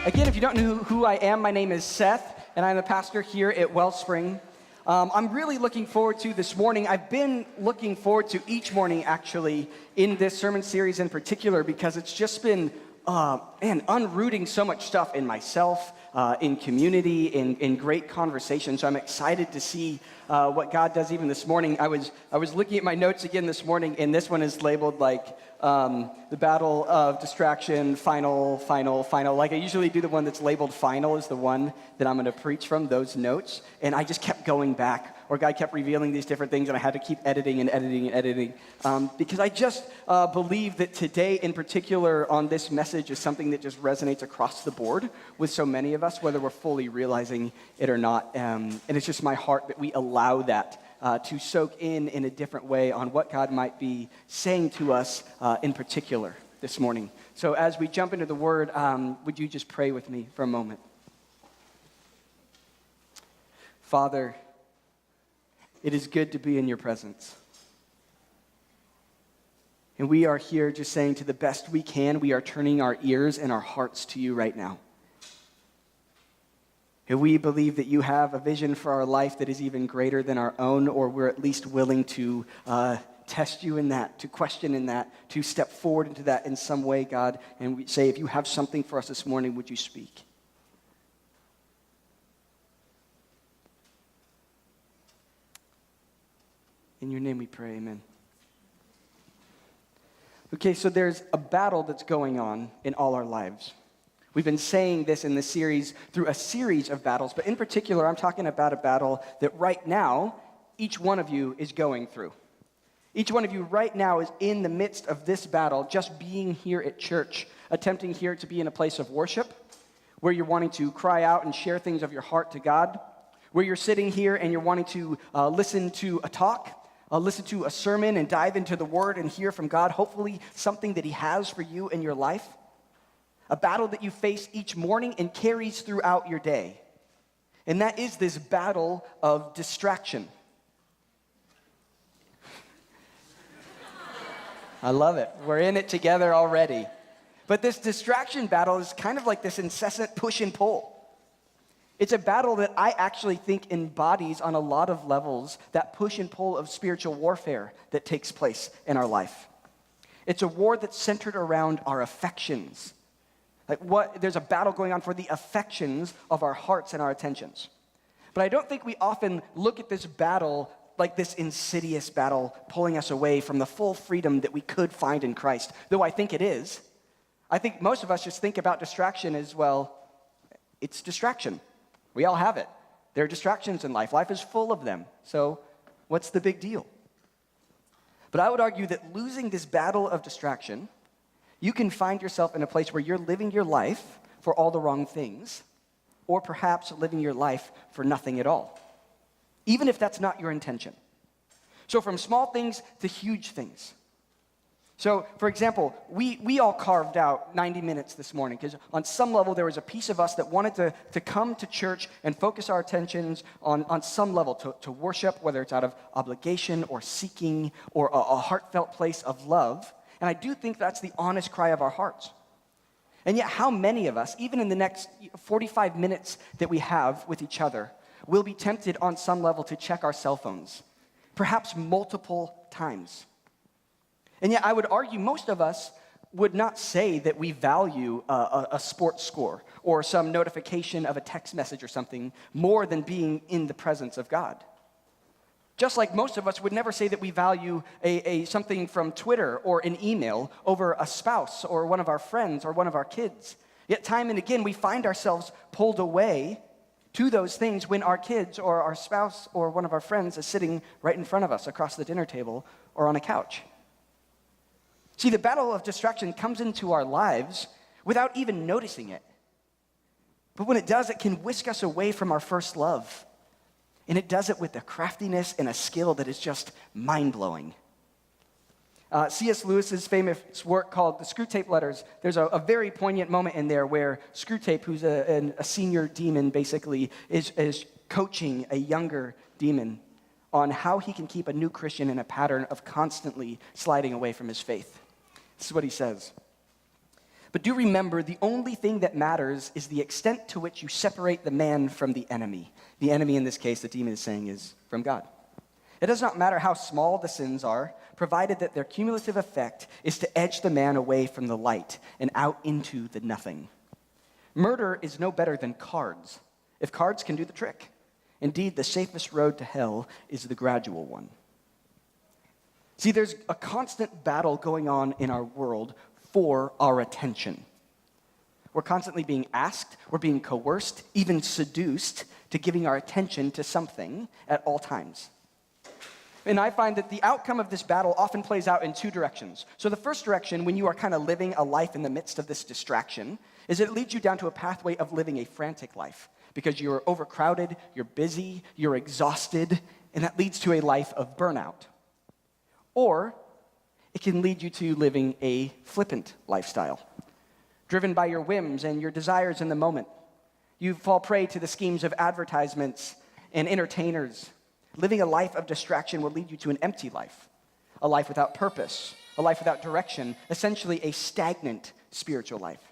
Again, if you don't know who I am, my name is Seth, and I'm the pastor here at Wellspring. I'm really looking forward to this morning. I've been looking forward to each morning, actually, in this sermon series in particular, because it's just been, unrooting so much stuff in myself, in community, in great conversation. So I'm excited to see what God does even this morning. I was looking at my notes again this morning, and this one is labeled like the battle of distraction, final. Like I usually do the one that's labeled final is the one that I'm going to preach from, those notes. And I just kept going back, or God kept revealing these different things, and I had to keep editing because I just believe that today in particular on this message is something that just resonates across the board with so many of us, whether we're fully realizing it or not. And it's just my heart that we allow that to soak in a different way on what God might be saying to us in particular this morning. So as we jump into the Word, would you just pray with me for a moment? Father, it is good to be in your presence. And we are here just saying to the best we can, we are turning our ears and our hearts to you right now. And we believe that you have a vision for our life that is even greater than our own, or we're at least willing to test you in that, to question in that, to step forward into that in some way, God. And we say, if you have something for us this morning, would you speak? In your name we pray, amen. Okay, so there's a battle that's going on in all our lives. We've been saying this in this series through a series of battles, but in particular, I'm talking about a battle that right now, each one of you is going through. Each one of you right now is in the midst of this battle, just being here at church, attempting here to be in a place of worship, where you're wanting to cry out and share things of your heart to God, where you're sitting here and you're wanting to listen to a talk, listen to a sermon and dive into the Word and hear from God, hopefully something that He has for you in your life. A battle that you face each morning and carries throughout your day. And that is this battle of distraction. I love it. We're in it together already. But this distraction battle is kind of like this incessant push and pull. It's a battle that I actually think embodies on a lot of levels that push and pull of spiritual warfare that takes place in our life. It's a war that's centered around our affections. There's a battle going on for the affections of our hearts and our attentions. But I don't think we often look at this battle like this insidious battle pulling us away from the full freedom that we could find in Christ, though I think it is. I think most of us just think about distraction as, well, it's distraction. We all have it. There are distractions in life. Life is full of them. So what's the big deal? But I would argue that losing this battle of distraction, you can find yourself in a place where you're living your life for all the wrong things, or perhaps living your life for nothing at all, even if that's not your intention. So from small things to huge things. So, for example, we all carved out 90 minutes this morning because on some level there was a piece of us that wanted to come to church and focus our attentions on some level to worship, whether it's out of obligation or seeking or a heartfelt place of love. And I do think that's the honest cry of our hearts. And yet how many of us, even in the next 45 minutes that we have with each other, will be tempted on some level to check our cell phones, perhaps multiple times? And yet I would argue most of us would not say that we value a sports score or some notification of a text message or something more than being in the presence of God. Just like most of us would never say that we value something from Twitter or an email over a spouse or one of our friends or one of our kids. Yet time and again, we find ourselves pulled away to those things when our kids or our spouse or one of our friends is sitting right in front of us across the dinner table or on a couch. See, the battle of distraction comes into our lives without even noticing it. But when it does, it can whisk us away from our first love. And it does it with a craftiness and a skill that is just mind-blowing. C.S. Lewis's famous work called The Screwtape Letters, there's a very poignant moment in there where Screwtape, who's a senior demon basically, is coaching a younger demon on how he can keep a new Christian in a pattern of constantly sliding away from his faith. This is what he says. But do remember, the only thing that matters is the extent to which you separate the man from the enemy. The enemy in this case, the demon is saying, is from God. It does not matter how small the sins are, provided that their cumulative effect is to edge the man away from the light and out into the nothing. Murder is no better than cards, if cards can do the trick. Indeed, the safest road to hell is the gradual one. See, there's a constant battle going on in our world for our attention. We're constantly being asked, we're being coerced, even seduced to giving our attention to something at all times. And I find that the outcome of this battle often plays out in two directions. So the first direction, when you are kind of living a life in the midst of this distraction, is it leads you down to a pathway of living a frantic life because you're overcrowded, you're busy, you're exhausted, and that leads to a life of burnout. Or it can lead you to living a flippant lifestyle, driven by your whims and your desires in the moment. You fall prey to the schemes of advertisements and entertainers. Living a life of distraction will lead you to an empty life, a life without purpose, a life without direction, essentially a stagnant spiritual life.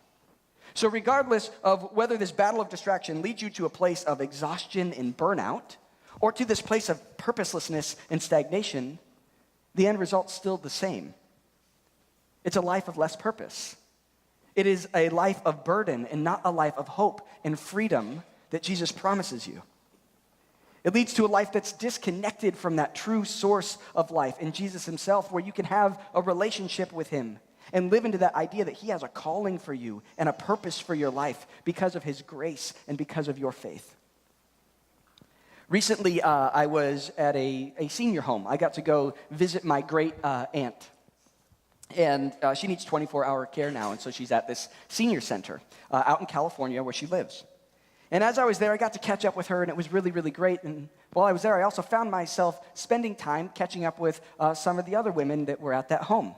So regardless of whether this battle of distraction leads you to a place of exhaustion and burnout, or to this place of purposelessness and stagnation, the end result's still the same. It's a life of less purpose. It is a life of burden and not a life of hope and freedom that Jesus promises you. It leads to a life that's disconnected from that true source of life in Jesus himself, where you can have a relationship with him and live into that idea that he has a calling for you and a purpose for your life because of his grace and because of your faith. Recently, I was at a senior home. I got to go visit my great aunt. And she needs 24-hour care now, and so she's at this senior center out in California where she lives. And as I was there, I got to catch up with her, and it was really, really great. And while I was there, I also found myself spending time catching up with some of the other women that were at that home.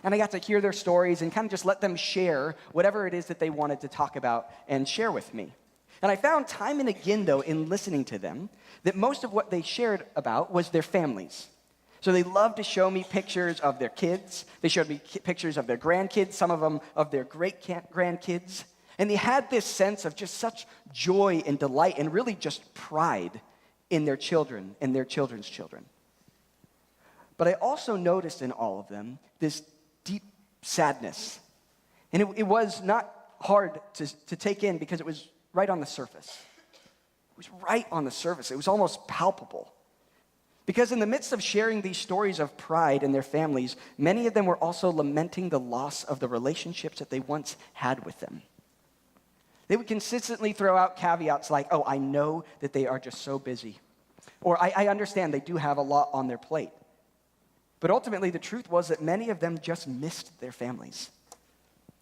And I got to hear their stories and kind of just let them share whatever it is that they wanted to talk about and share with me. And I found time and again, though, in listening to them, that most of what they shared about was their families. So they loved to show me pictures of their kids. They showed me pictures of their grandkids, some of them of their great-grandkids. And they had this sense of just such joy and delight and really just pride in their children and their children's children. But I also noticed in all of them this deep sadness. And it was not hard to take in because it was right on the surface. It was right on the surface. It was almost palpable. Because in the midst of sharing these stories of pride in their families, many of them were also lamenting the loss of the relationships that they once had with them. They would consistently throw out caveats like, oh, I know that they are just so busy. Or I understand they do have a lot on their plate. But ultimately, the truth was that many of them just missed their families.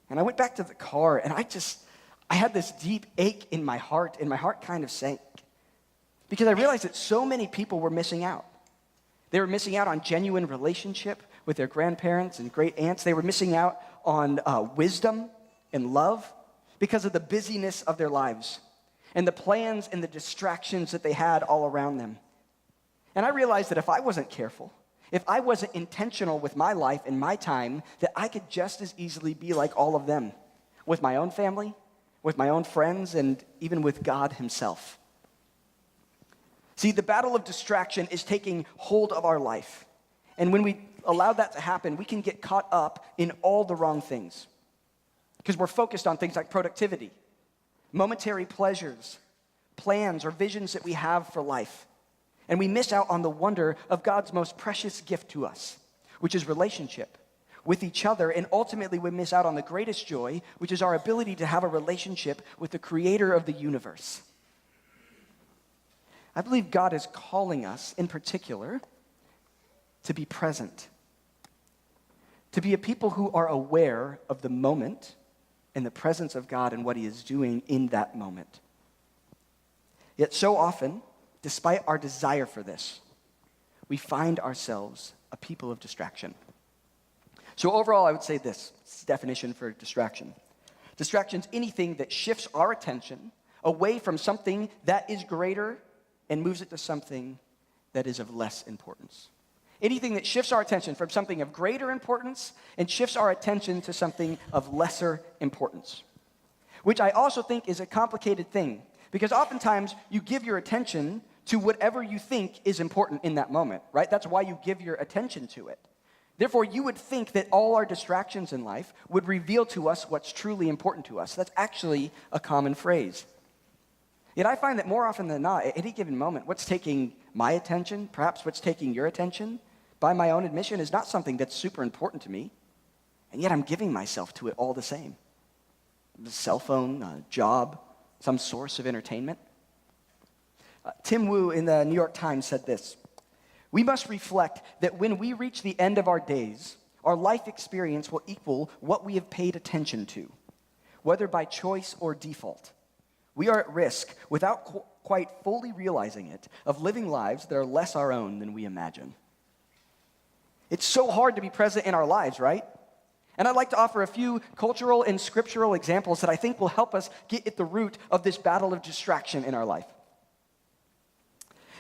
And I went back to the car, and I had this deep ache in my heart, and my heart kind of sank. Because I realized that so many people were missing out. They were missing out on genuine relationship with their grandparents and great aunts. They were missing out on wisdom and love because of the busyness of their lives and the plans and the distractions that they had all around them. And I realized that if I wasn't careful, if I wasn't intentional with my life and my time, that I could just as easily be like all of them, with my own family, with my own friends, and even with God himself. See, the battle of distraction is taking hold of our life. And when we allow that to happen, we can get caught up in all the wrong things. Because we're focused on things like productivity, momentary pleasures, plans or visions that we have for life. And we miss out on the wonder of God's most precious gift to us, which is relationship with each other. And ultimately, we miss out on the greatest joy, which is our ability to have a relationship with the creator of the universe. I believe God is calling us, in particular, to be present, to be a people who are aware of the moment and the presence of God and what he is doing in that moment. Yet so often, despite our desire for this, we find ourselves a people of distraction. So overall, I would say this definition for distraction. Distraction is anything that shifts our attention away from something that is greater and moves it to something that is of less importance. Anything that shifts our attention from something of greater importance and shifts our attention to something of lesser importance. Which I also think is a complicated thing, because oftentimes you give your attention to whatever you think is important in that moment, right? That's why you give your attention to it. Therefore, you would think that all our distractions in life would reveal to us what's truly important to us. That's actually a common phrase. Yet I find that more often than not, at any given moment, what's taking my attention, perhaps what's taking your attention, by my own admission, is not something that's super important to me, and yet I'm giving myself to it all the same. A cell phone, a job, some source of entertainment. Tim Wu in the New York Times said this: "We must reflect that when we reach the end of our days, our life experience will equal what we have paid attention to, whether by choice or default. We are at risk, without quite fully realizing it, of living lives that are less our own than we imagine." It's so hard to be present in our lives, right? And I'd like to offer a few cultural and scriptural examples that I think will help us get at the root of this battle of distraction in our life.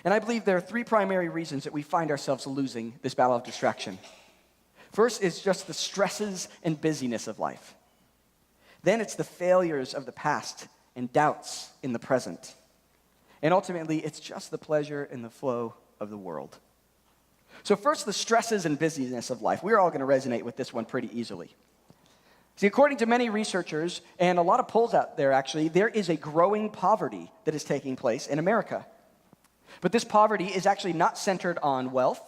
And I believe there are three primary reasons that we find ourselves losing this battle of distraction. First is just the stresses and busyness of life. Then it's the failures of the past and doubts in the present. And ultimately, it's just the pleasure and the flow of the world. So first, the stresses and busyness of life. We're all going to resonate with this one pretty easily. See, according to many researchers, and a lot of polls out there actually, there is a growing poverty that is taking place in America. But this poverty is actually not centered on wealth.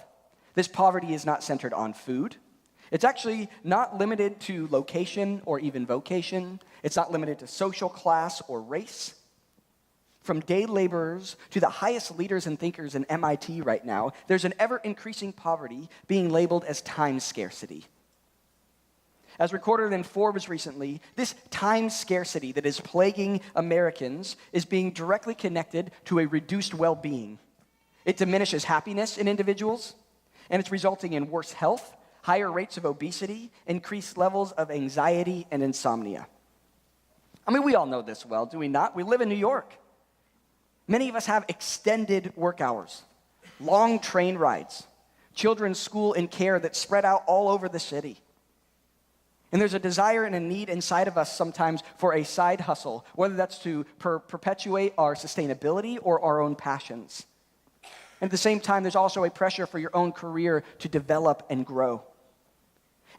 This poverty is not centered on food. It's actually not limited to location or even vocation. It's not limited to social class or race. From day laborers to the highest leaders and thinkers in MIT right now, there's an ever-increasing poverty being labeled as time scarcity. As recorded in Forbes recently, this time scarcity that is plaguing Americans is being directly connected to a reduced well-being. It diminishes happiness in individuals, and it's resulting in worse health, higher rates of obesity, increased levels of anxiety and insomnia. I mean, we all know this well, do we not? We live in New York. Many of us have extended work hours, long train rides, children's school and care that spread out all over the city. And there's a desire and a need inside of us sometimes for a side hustle, whether that's to perpetuate our sustainability or our own passions. And at the same time, there's also a pressure for your own career to develop and grow.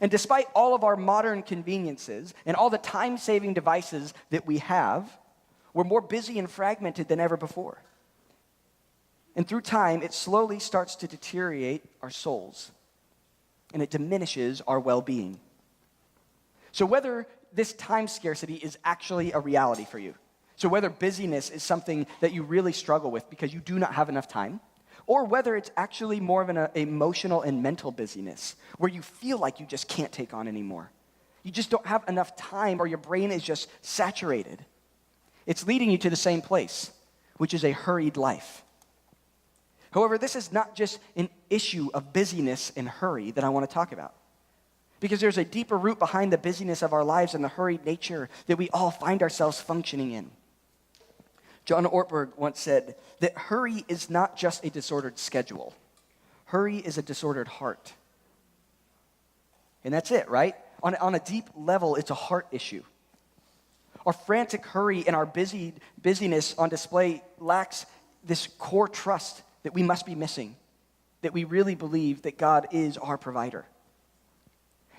And despite all of our modern conveniences and all the time-saving devices that we have, we're more busy and fragmented than ever before. And through time, it slowly starts to deteriorate our souls, and it diminishes our well-being. So whether this time scarcity is actually a reality for you, so whether busyness is something that you really struggle with because you do not have enough time, or whether it's actually more of an emotional and mental busyness where you feel like you just can't take on anymore. You just don't have enough time, or your brain is just saturated. It's leading you to the same place, which is a hurried life. However, this is not just an issue of busyness and hurry that I want to talk about, because there's a deeper root behind the busyness of our lives and the hurried nature that we all find ourselves functioning in. John Ortberg once said that hurry is not just a disordered schedule. Hurry is a disordered heart. And that's it, right? On a deep level, it's a heart issue. Our frantic hurry and our busyness on display lacks this core trust that we must be missing, that we really believe that God is our provider.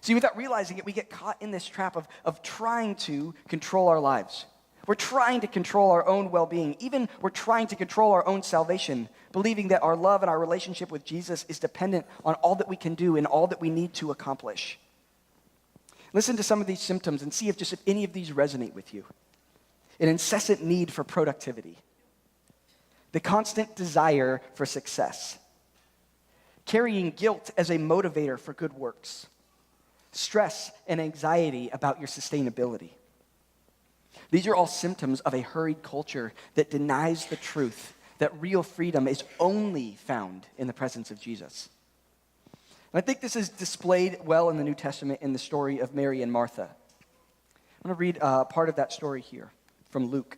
See, without realizing it, we get caught in this trap of trying to control our lives. We're trying to control our own well-being. Even we're trying to control our own salvation, believing that our love and our relationship with Jesus is dependent on all that we can do and all that we need to accomplish. Listen to some of these symptoms and see if any of these resonate with you. An incessant need for productivity. The constant desire for success. Carrying guilt as a motivator for good works. Stress and anxiety about your sustainability. These are all symptoms of a hurried culture that denies the truth that real freedom is only found in the presence of Jesus. And I think this is displayed well in the New Testament in the story of Mary and Martha. I'm going to read part of that story here from Luke.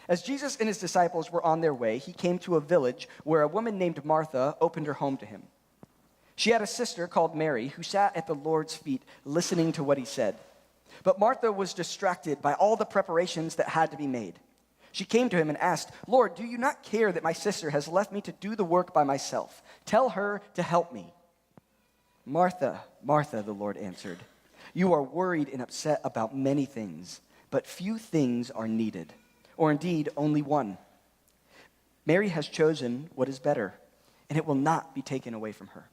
As Jesus and his disciples were on their way, he came to a village where a woman named Martha opened her home to him. She had a sister called Mary who sat at the Lord's feet listening to what he said. But Martha was distracted by all the preparations that had to be made. She came to him and asked, "Lord, do you not care that my sister has left me to do the work by myself? Tell her to help me." "Martha, Martha," the Lord answered, "you are worried and upset about many things, but few things are needed, or indeed only one. Mary has chosen what is better, and it will not be taken away from her."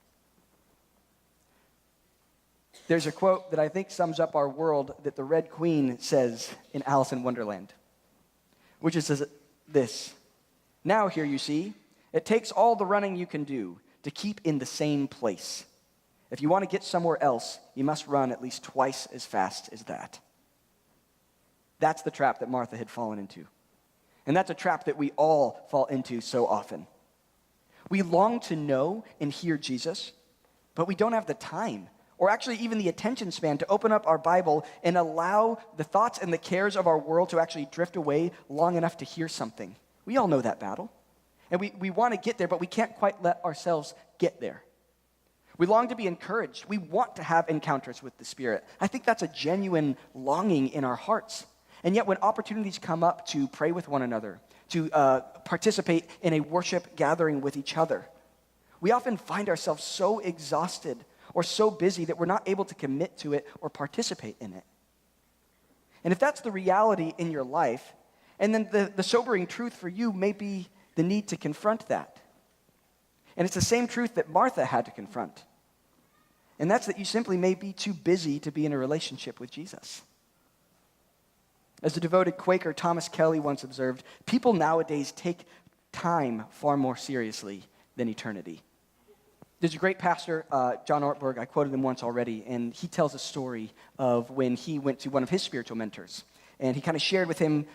There's a quote that I think sums up our world that the Red Queen says in Alice in Wonderland, which is this: "Now here you see, it takes all the running you can do to keep in the same place. If you want to get somewhere else, you must run at least twice as fast as that." That's the trap that Martha had fallen into. And that's a trap that we all fall into so often. We long to know and hear Jesus, but we don't have the time, or actually even the attention span, to open up our Bible and allow the thoughts and the cares of our world to actually drift away long enough to hear something. We all know that battle. And we want to get there, but we can't quite let ourselves get there. We long to be encouraged. We want to have encounters with the Spirit. I think that's a genuine longing in our hearts. And yet when opportunities come up to pray with one another, to participate in a worship gathering with each other, we often find ourselves so exhausted or so busy that we're not able to commit to it or participate in it. And if that's the reality in your life, and then the sobering truth for you may be the need to confront that. And it's the same truth that Martha had to confront. And that's that you simply may be too busy to be in a relationship with Jesus. As the devoted Quaker Thomas Kelly once observed, people nowadays take time far more seriously than eternity. There's a great pastor, John Ortberg, I quoted him once already, and he tells a story of when he went to one of his spiritual mentors. And he kind of shared with him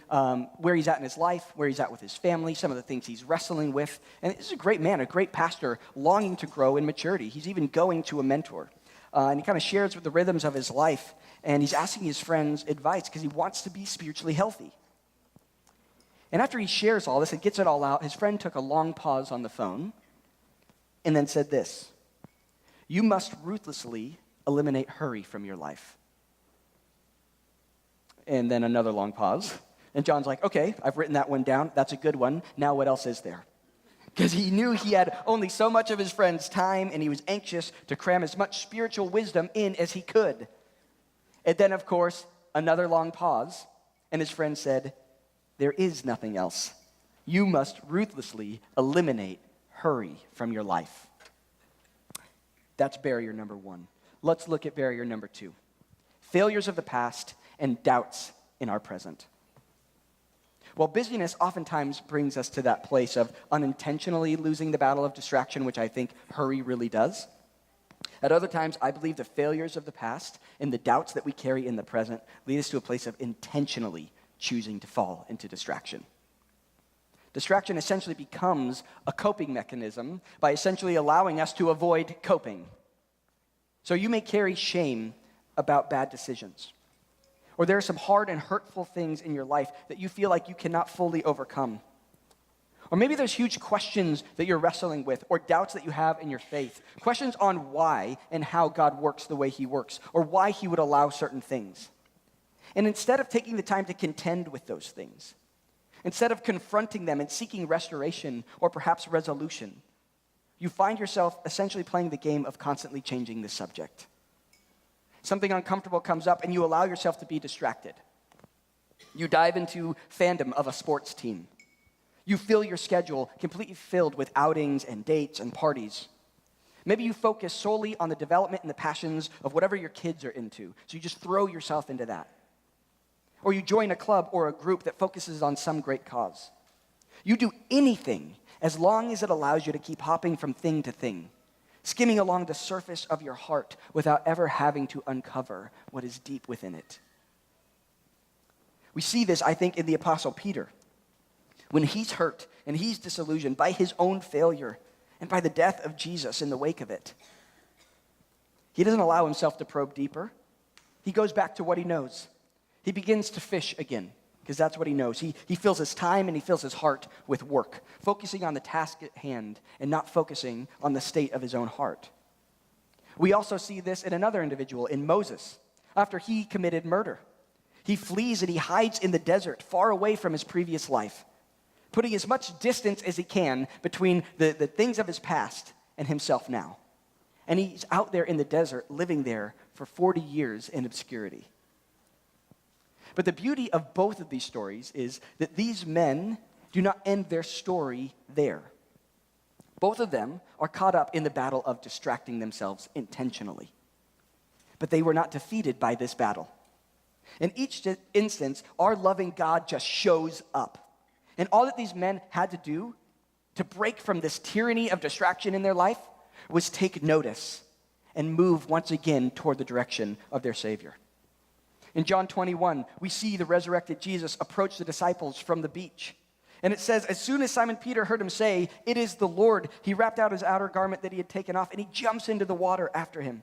where he's at in his life, where he's at with his family, some of the things he's wrestling with. And this is a great man, a great pastor, longing to grow in maturity. He's even going to a mentor. And he kind of shares with the rhythms of his life, and he's asking his friends advice because he wants to be spiritually healthy. And after he shares all this and gets it all out, his friend took a long pause on the phone and then said this: "You must ruthlessly eliminate hurry from your life." And then another long pause. And John's like, "Okay, I've written that one down. That's a good one. Now what else is there?" Because he knew he had only so much of his friend's time, and he was anxious to cram as much spiritual wisdom in as he could. And then, of course, another long pause. And his friend said, "There is nothing else. You must ruthlessly eliminate hurry from your life." That's barrier number one. Let's look at barrier number two: failures of the past and doubts in our present. Well, busyness oftentimes brings us to that place of unintentionally losing the battle of distraction, which I think hurry really does. At other times, I believe the failures of the past and the doubts that we carry in the present lead us to a place of intentionally choosing to fall into distraction. Distraction essentially becomes a coping mechanism by essentially allowing us to avoid coping. So you may carry shame about bad decisions, or there are some hard and hurtful things in your life that you feel like you cannot fully overcome. Or maybe there's huge questions that you're wrestling with, or doubts that you have in your faith, questions on why and how God works the way he works, or why he would allow certain things. And instead of taking the time to contend with those things, instead of confronting them and seeking restoration or perhaps resolution, you find yourself essentially playing the game of constantly changing the subject. Something uncomfortable comes up and you allow yourself to be distracted. You dive into fandom of a sports team. You fill your schedule completely filled with outings and dates and parties. Maybe you focus solely on the development and the passions of whatever your kids are into, so you just throw yourself into that. Or you join a club or a group that focuses on some great cause. You do anything as long as it allows you to keep hopping from thing to thing, skimming along the surface of your heart without ever having to uncover what is deep within it. We see this, I think, in the Apostle Peter. When he's hurt and he's disillusioned by his own failure and by the death of Jesus in the wake of it, he doesn't allow himself to probe deeper. He goes back to what he knows. He begins to fish again, because that's what he knows. He fills his time and he fills his heart with work, focusing on the task at hand and not focusing on the state of his own heart. We also see this in another individual, in Moses, after he committed murder. He flees and he hides in the desert, far away from his previous life, putting as much distance as he can between the things of his past and himself now. And he's out there in the desert, living there for 40 years in obscurity. But the beauty of both of these stories is that these men do not end their story there. Both of them are caught up in the battle of distracting themselves intentionally. But they were not defeated by this battle. In each instance, our loving God just shows up. And all that these men had to do to break from this tyranny of distraction in their life was take notice and move once again toward the direction of their Savior. In John 21, we see the resurrected Jesus approach the disciples from the beach. And it says, as soon as Simon Peter heard him say, "It is the Lord," he wrapped out his outer garment that he had taken off, and he jumps into the water after him.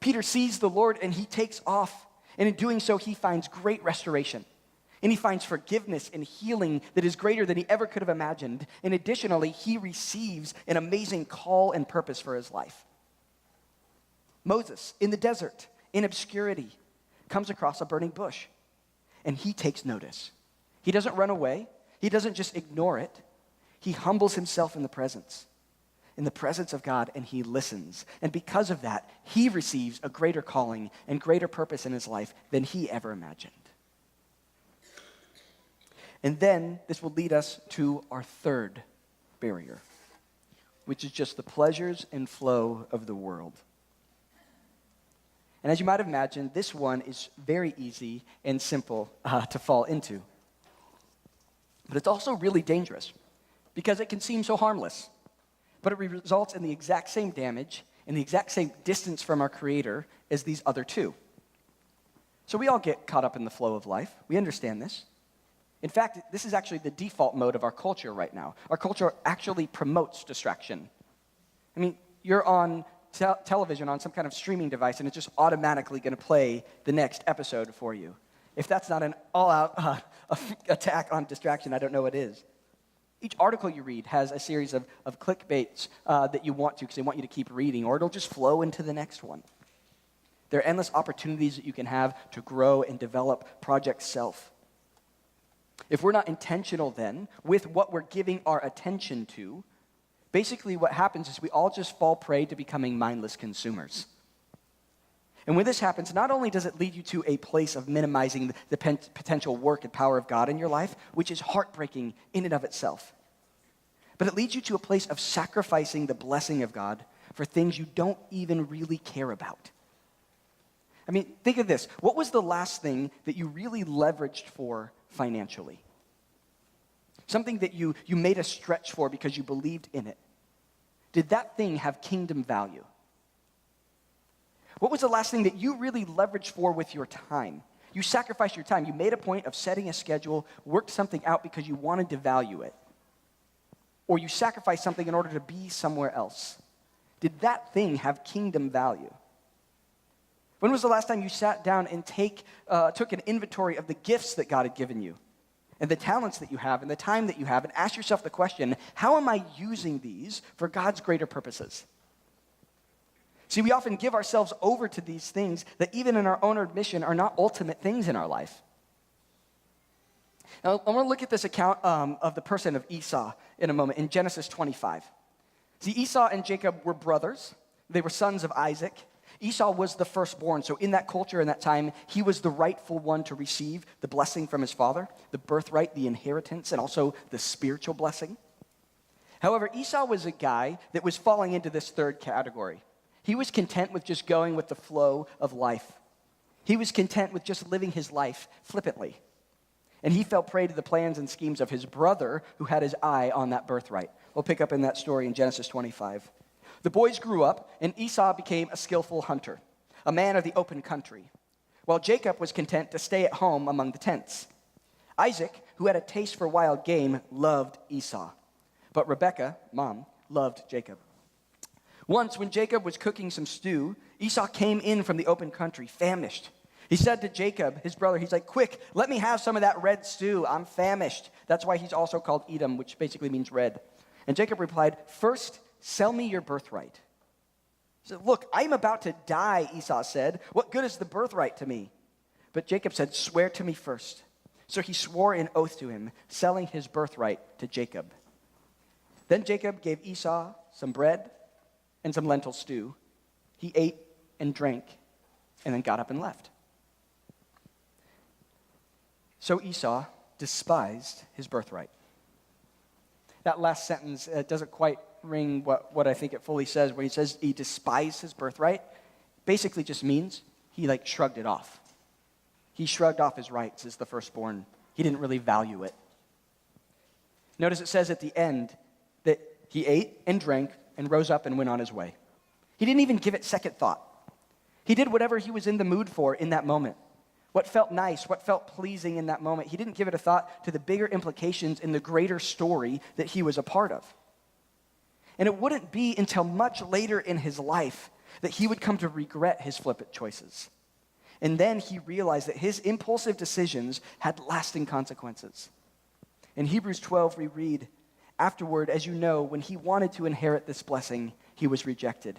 Peter sees the Lord, and he takes off. And in doing so, he finds great restoration. And he finds forgiveness and healing that is greater than he ever could have imagined. And additionally, he receives an amazing call and purpose for his life. Moses, in the desert, in obscurity, comes across a burning bush. And he takes notice. He doesn't run away. He doesn't just ignore it. He humbles himself in the presence of God, and he listens. And because of that, he receives a greater calling and greater purpose in his life than he ever imagined. And then this will lead us to our third barrier, which is just the pleasures and flow of the world. And as you might have imagined, this one is very easy and simple to fall into. But it's also really dangerous because it can seem so harmless. But it results in the exact same damage and the exact same distance from our Creator as these other two. So we all get caught up in the flow of life. We understand this. In fact, this is actually the default mode of our culture right now. Our culture actually promotes distraction. I mean, you're on television on some kind of streaming device, and it's just automatically going to play the next episode for you. If that's not an all-out attack on distraction, I don't know what is. Each article you read has a series of clickbaits that you want to, because they want you to keep reading, or it'll just flow into the next one. There are endless opportunities that you can have to grow and develop Project Self. If we're not intentional then with what we're giving our attention to, basically what happens is we all just fall prey to becoming mindless consumers. And when this happens, not only does it lead you to a place of minimizing the potential work and power of God in your life, which is heartbreaking in and of itself, but it leads you to a place of sacrificing the blessing of God for things you don't even really care about. I mean, think of this. What was the last thing that you really leveraged for financially? Something that you made a stretch for because you believed in it. Did that thing have kingdom value? What was the last thing that you really leveraged for with your time? You sacrificed your time. You made a point of setting a schedule, worked something out because you wanted to value it. Or you sacrificed something in order to be somewhere else. Did that thing have kingdom value? When was the last time you sat down and took an inventory of the gifts that God had given you, and the talents that you have, and the time that you have, and asked yourself the question, how am I using these for God's greater purposes? See, we often give ourselves over to these things that even in our own admission are not ultimate things in our life. Now, I want to look at this account of the person of Esau in a moment, in Genesis 25. See, Esau and Jacob were brothers. They were sons of Isaac. Esau was the firstborn, so in that culture, in that time, he was the rightful one to receive the blessing from his father, the birthright, the inheritance, and also the spiritual blessing. However, Esau was a guy that was falling into this third category. He was content with just going with the flow of life. He was content with just living his life flippantly. And he fell prey to the plans and schemes of his brother who had his eye on that birthright. We'll pick up in that story in Genesis 25. The boys grew up, and Esau became a skillful hunter, a man of the open country, while Jacob was content to stay at home among the tents. Isaac, who had a taste for wild game, loved Esau, but Rebekah, mom, loved Jacob. Once, when Jacob was cooking some stew, Esau came in from the open country, famished. He said to Jacob, his brother, he's like, "Quick, let me have some of that red stew. I'm famished." That's why he's also called Edom, which basically means red. And Jacob replied, "First, sell me your birthright." So, look, I'm about to die, Esau said. What good is the birthright to me? But Jacob said, swear to me first. So he swore an oath to him, selling his birthright to Jacob. Then Jacob gave Esau some bread and some lentil stew. He ate and drank and then got up and left. So Esau despised his birthright. That last sentence doesn't quite ring what I think it fully says. When he says he despised his birthright, basically just means he shrugged it off. He shrugged off his rights as the firstborn. He didn't really value it. Notice it says at the end that he ate and drank and rose up and went on his way. He didn't even give it second thought. He did whatever he was in the mood for in that moment. What felt nice, what felt pleasing in that moment. He didn't give it a thought to the bigger implications in the greater story that he was a part of. And it wouldn't be until much later in his life that he would come to regret his flippant choices. And then he realized that his impulsive decisions had lasting consequences. In Hebrews 12, we read, afterward, as you know, when he wanted to inherit this blessing, he was rejected.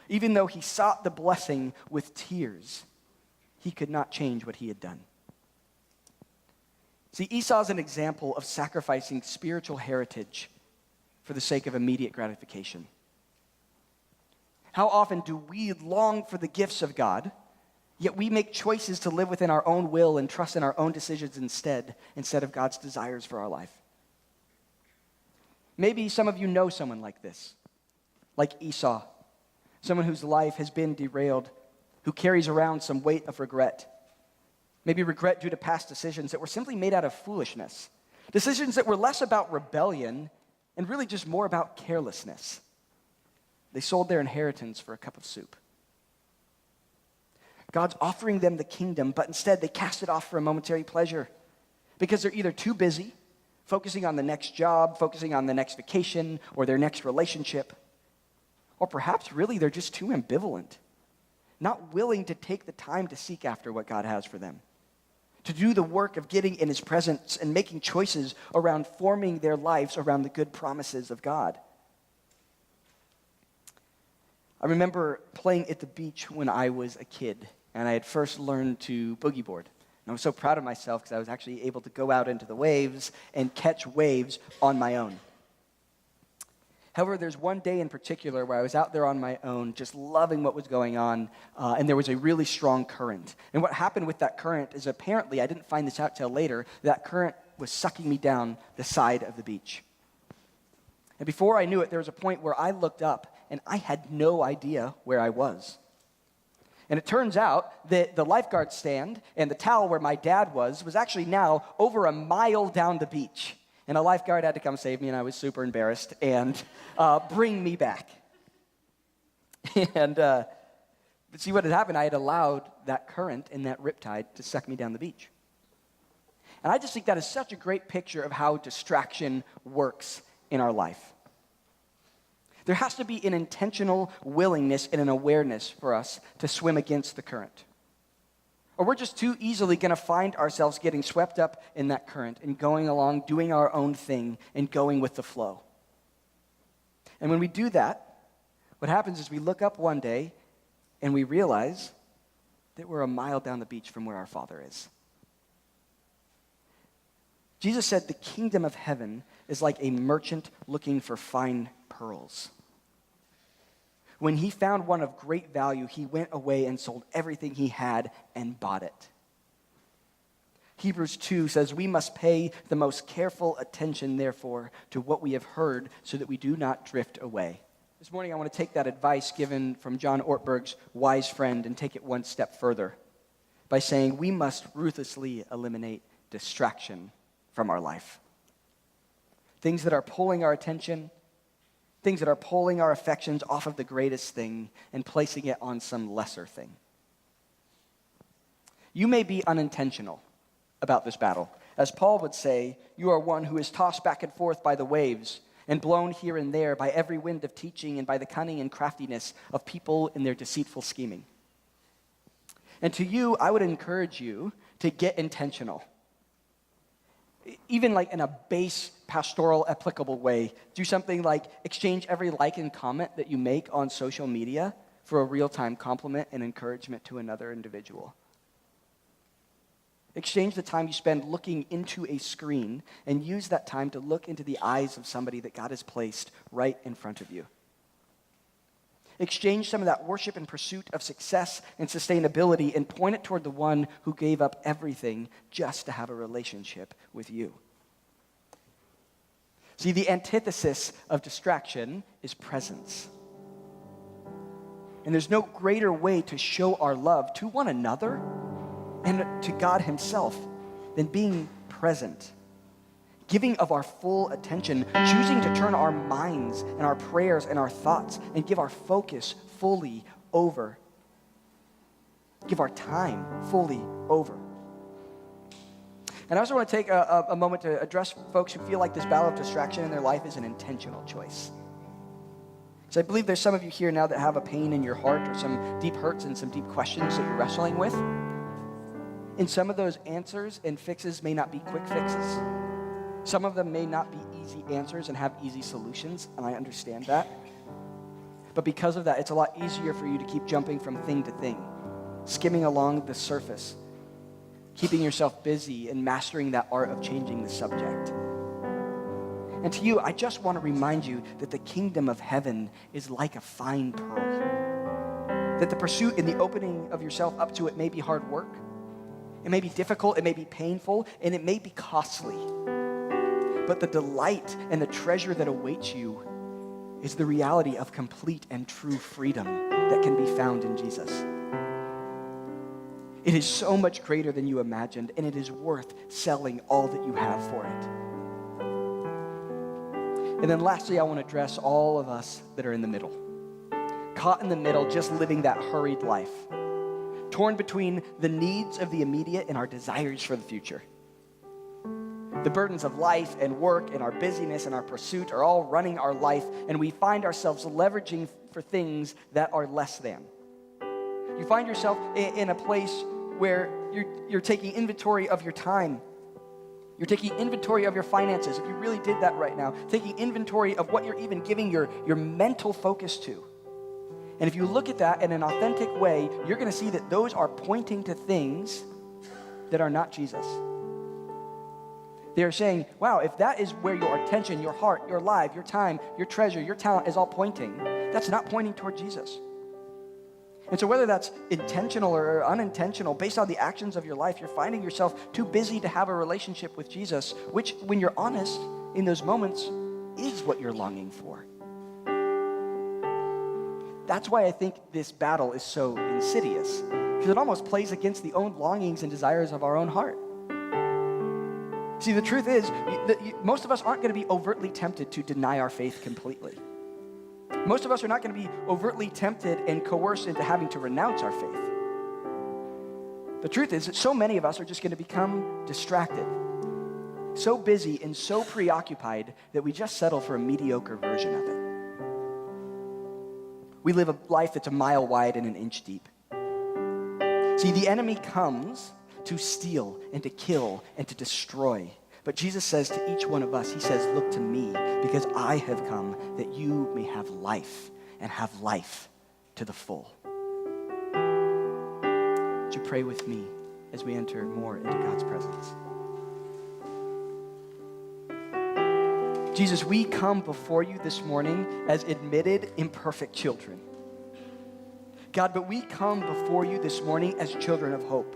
Even though he sought the blessing with tears, he could not change what he had done. See, Esau's an example of sacrificing spiritual heritage for the sake of immediate gratification. How often do we long for the gifts of God, yet we make choices to live within our own will and trust in our own decisions instead of God's desires for our life? Maybe some of you know someone like this, like Esau, someone whose life has been derailed, who carries around some weight of regret. Maybe regret due to past decisions that were simply made out of foolishness, decisions that were less about rebellion and really just more about carelessness. They sold their inheritance for a cup of soup. God's offering them the kingdom, but instead they cast it off for a momentary pleasure because they're either too busy, focusing on the next job, focusing on the next vacation, or their next relationship, or perhaps really they're just too ambivalent, not willing to take the time to seek after what God has for them, to do the work of getting in his presence and making choices around forming their lives around the good promises of God. I remember playing at the beach when I was a kid, and I had first learned to boogie board. And I was so proud of myself because I was actually able to go out into the waves and catch waves on my own. However, there's one day in particular where I was out there on my own, just loving what was going on, and there was a really strong current. And what happened with that current is apparently, I didn't find this out till later, that current was sucking me down the side of the beach. And before I knew it, there was a point where I looked up, and I had no idea where I was. And it turns out that the lifeguard stand and the towel where my dad was actually now over a mile down the beach. And a lifeguard had to come save me, and I was super embarrassed and bring me back. But see what had happened, I had allowed that current and that riptide to suck me down the beach. And I just think that is such a great picture of how distraction works in our life. There has to be an intentional willingness and an awareness for us to swim against the current. Or we're just too easily going to find ourselves getting swept up in that current and going along, doing our own thing, and going with the flow. And when we do that, what happens is we look up one day and we realize that we're a mile down the beach from where our Father is. Jesus said the kingdom of heaven is like a merchant looking for fine pearls. When he found one of great value, he went away and sold everything he had and bought it. Hebrews 2 says, we must pay the most careful attention, therefore, to what we have heard so that we do not drift away. This morning, I want to take that advice given from John Ortberg's wise friend and take it one step further by saying we must ruthlessly eliminate distraction from our life. Things that are pulling our attention, things that are pulling our affections off of the greatest thing and placing it on some lesser thing. You may be unintentional about this battle. As Paul would say, you are one who is tossed back and forth by the waves and blown here and there by every wind of teaching and by the cunning and craftiness of people in their deceitful scheming. And to you, I would encourage you to get intentional. Even like in a base pastoral applicable way, do something like exchange every like and comment that you make on social media for a real-time compliment and encouragement to another individual. Exchange the time you spend looking into a screen and use that time to look into the eyes of somebody that God has placed right in front of you. Exchange some of that worship and pursuit of success and sustainability and point it toward the one who gave up everything just to have a relationship with you. See, the antithesis of distraction is presence. And there's no greater way to show our love to one another and to God himself than being present. Giving of our full attention, choosing to turn our minds and our prayers and our thoughts and give our focus fully over. Give our time fully over. And I also want to take a moment to address folks who feel like this battle of distraction in their life is an intentional choice. So I believe there's some of you here now that have a pain in your heart or some deep hurts and some deep questions that you're wrestling with. And some of those answers and fixes may not be quick fixes. Some of them may not be easy answers and have easy solutions, and I understand that. But because of that, it's a lot easier for you to keep jumping from thing to thing, skimming along the surface, keeping yourself busy and mastering that art of changing the subject. And to you, I just want to remind you that the kingdom of heaven is like a fine pearl. That the pursuit and the opening of yourself up to it may be hard work. It may be difficult, it may be painful, and it may be costly. But the delight and the treasure that awaits you is the reality of complete and true freedom that can be found in Jesus. It is so much greater than you imagined, and it is worth selling all that you have for it. And then lastly, I want to address all of us that are in the middle. Caught in the middle, just living that hurried life. Torn between the needs of the immediate and our desires for the future. The burdens of life and work and our busyness and our pursuit are all running our life, and we find ourselves leveraging for things that are less than. You find yourself in a place where you're taking inventory of your time. You're taking inventory of your finances, if you really did that right now. Taking inventory of what you're even giving your mental focus to. And if you look at that in an authentic way, you're going to see that those are pointing to things that are not Jesus. They are saying, wow, if that is where your attention, your heart, your life, your time, your treasure, your talent is all pointing, that's not pointing toward Jesus. And so whether that's intentional or unintentional, based on the actions of your life, you're finding yourself too busy to have a relationship with Jesus, which, when you're honest, in those moments, is what you're longing for. That's why I think this battle is so insidious, because it almost plays against the own longings and desires of our own heart. See, the truth is, most of us aren't going to be overtly tempted to deny our faith completely. Most of us are not going to be overtly tempted and coerced into having to renounce our faith. The truth is that so many of us are just going to become distracted, so busy and so preoccupied that we just settle for a mediocre version of it. We live a life that's a mile wide and an inch deep. See, the enemy comes to steal and to kill and to destroy. But Jesus says to each one of us, he says, look to me, because I have come that you may have life and have life to the full. Would you pray with me as we enter more into God's presence? Jesus, we come before you this morning as admitted imperfect children. God, but we come before you this morning as children of hope.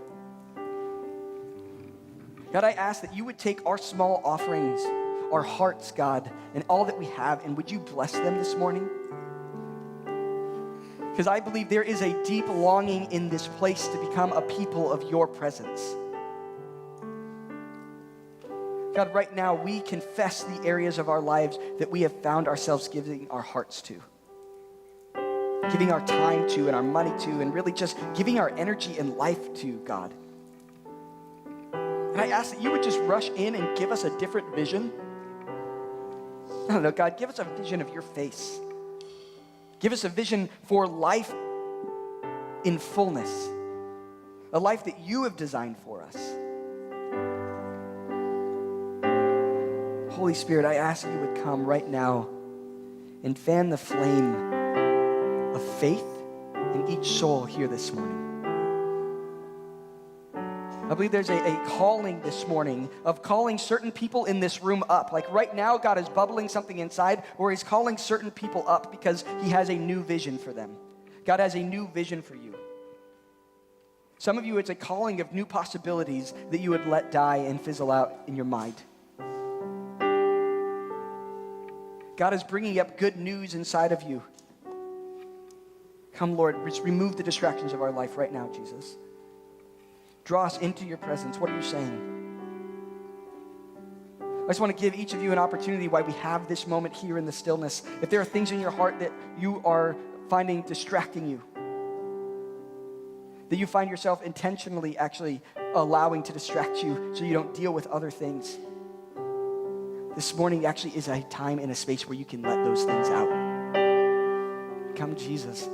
God, I ask that you would take our small offerings, our hearts, God, and all that we have, and would you bless them this morning? Because I believe there is a deep longing in this place to become a people of your presence. God, right now we confess the areas of our lives that we have found ourselves giving our hearts to, giving our time to and our money to, and really just giving our energy and life to, God. And I ask that you would just rush in and give us a different vision. I don't know, God, give us a vision of your face. Give us a vision for life in fullness, a life that you have designed for us. Holy Spirit, I ask that you would come right now and fan the flame of faith in each soul here this morning. I believe there's a calling this morning of calling certain people in this room up. Like right now, God is bubbling something inside where he's calling certain people up because he has a new vision for them. God has a new vision for you. Some of you, it's a calling of new possibilities that you would let die and fizzle out in your mind. God is bringing up good news inside of you. Come, Lord, just remove the distractions of our life right now, Jesus. Draw us into your presence. What are you saying? I just want to give each of you an opportunity while we have this moment here in the stillness. If there are things in your heart that you are finding distracting you, that you find yourself intentionally actually allowing to distract you so you don't deal with other things, this morning actually is a time and a space where you can let those things out. Come, Jesus.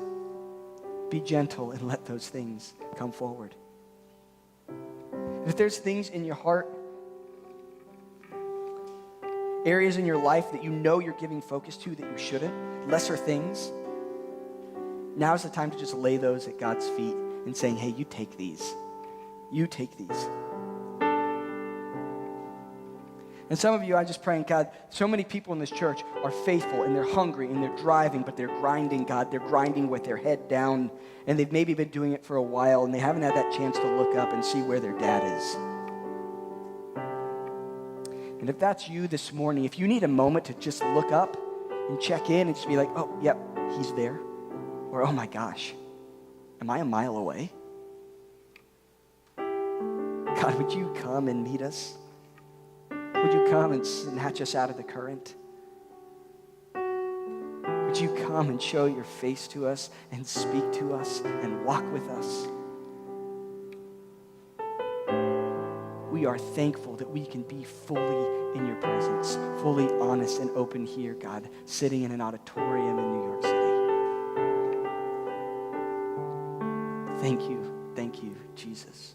Be gentle and let those things come forward. If there's things in your heart, areas in your life that you know you're giving focus to that you shouldn't, lesser things, now's the time to just lay those at God's feet and saying, hey, you take these. You take these. And some of you, I'm just praying, God, so many people in this church are faithful and they're hungry and they're driving, but they're grinding, God. They're grinding with their head down, and they've maybe been doing it for a while, and they haven't had that chance to look up and see where their dad is. And if that's you this morning, if you need a moment to just look up and check in and just be like, oh, yep, he's there. Or, oh my gosh, am I a mile away? God, would you come and meet us? Would you come and snatch us out of the current? Would you come and show your face to us and speak to us and walk with us? We are thankful that we can be fully in your presence, fully honest and open here, God, sitting in an auditorium in New York City. Thank you, Jesus.